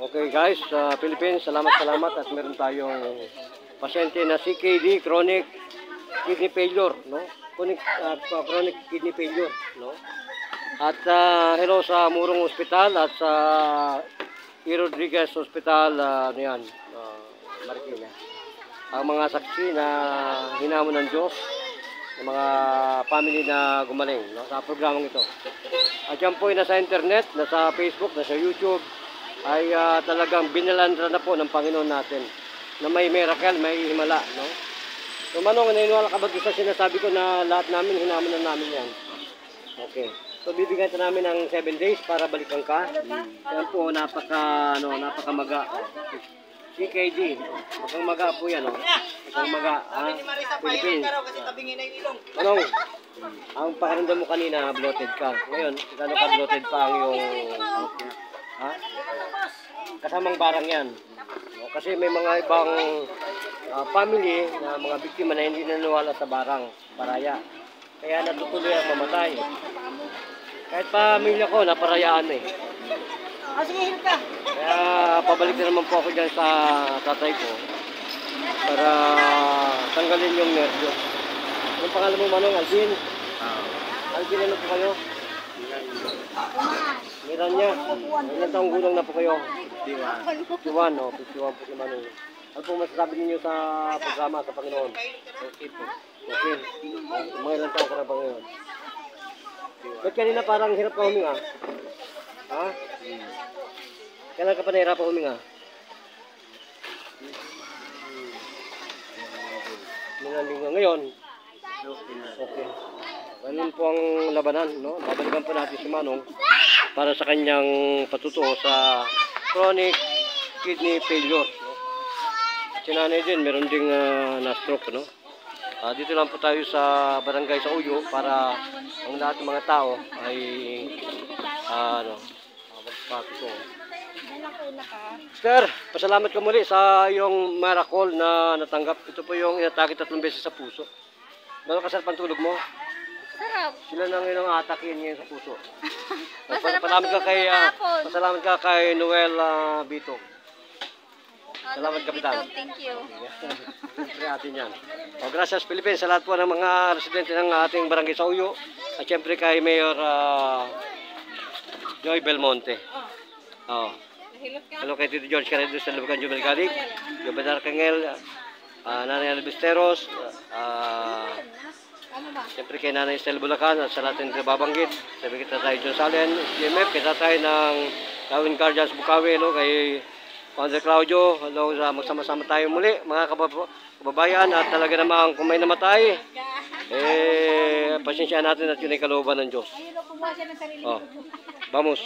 Okay guys, sa Philippines, salamat at meron tayong pasyente na CKD, chronic kidney failure, no? Chronic kidney failure, no? At hello sa Murong Hospital at sa E. Rodriguez Hospital, ano yan, Marikina. Ang mga saksi na hinamon ng Diyos, ng mga family na gumaling, no? Sa programang ito. At yan po ay nasa internet, nasa Facebook, nasa YouTube, ay talagang binalandra na po ng Panginoon natin na may miracle, may himala, no? So Manong, naniniwala ka ba sa sinasabi ko na lahat namin, hinamon na namin yan? Okay. So bibigyan ito namin ng 7 days para balikan ka. Yan po, napakamaga. CKD, maga po yan, no? Maga, Philippines. Manong, ang pakiramdam mo kanina, bloated ka. Ngayon, kano ka bloated pa ang iyong... Kasamang barang yan. Kasi may mga ibang family na mga biktima na hindi naniwala sa barang, paraya. Kaya natutuloy ang mamatay. Kahit pamilya ko, naparayaan eh. Kaya pabalik na naman po ako dyan sa tatay ko para tanggalin yung nervyos. Anong pangalan mo, Manong? Alvin? Alvin, ano po kayo? Miranya. Ilan taong gulang na po kayo? 51. 51 po si Manong. Ano po masasabi ninyo sa programa sa Panginoon? Okay po. Okay. Mga ilang taong ka na ba ngayon? Ba't kanina parang hirap ka huminga? Ha? Kailan ka pa nahirap ka huminga? Linggo ngayon? Okay. Ganun po ang labanan, no? Babalikan po natin si Manong para sa kanyang patutuo sa chronic kidney failure, no? At si nanay din, meron ding na-stroke, no? Dito lang po tayo sa barangay sa Uyo para ang lahat ng mga tao ay patutuo. Sir, pasalamat ka muli sa iyong miracle na natanggap. Ito po yung inatake 3 beses sa puso. Gano'n kasarap ang tulog mo? Sarap. Sila nang ilang atakin ngayon sa puso. Pasalamat ka kay Noel Bito. Salamat, Kapitan. Thank you. Siyempre atin yan. Gracias, Philippines, sa lahat po ng mga residente ng ating barangay sa Uyo. At siyempre kay Mayor Joy Belmonte. Hello kay Tito George Canedo sa Lubukan Jumelgalik. Jobedar Kangel, Nanay Albisteros, siyempre kay Nanay Estel Bulacan at sa natin babanggit. Sabi kita tayo John Salen, GMF, kita tayo ng Tawin Guardians Bukawi, no, kay Father Claudio. Hello, magsama-sama tayo muli mga kababayan, at talaga namang kung may namatay, pasensya natin at yun ay kalooban ng Diyos. Vamos.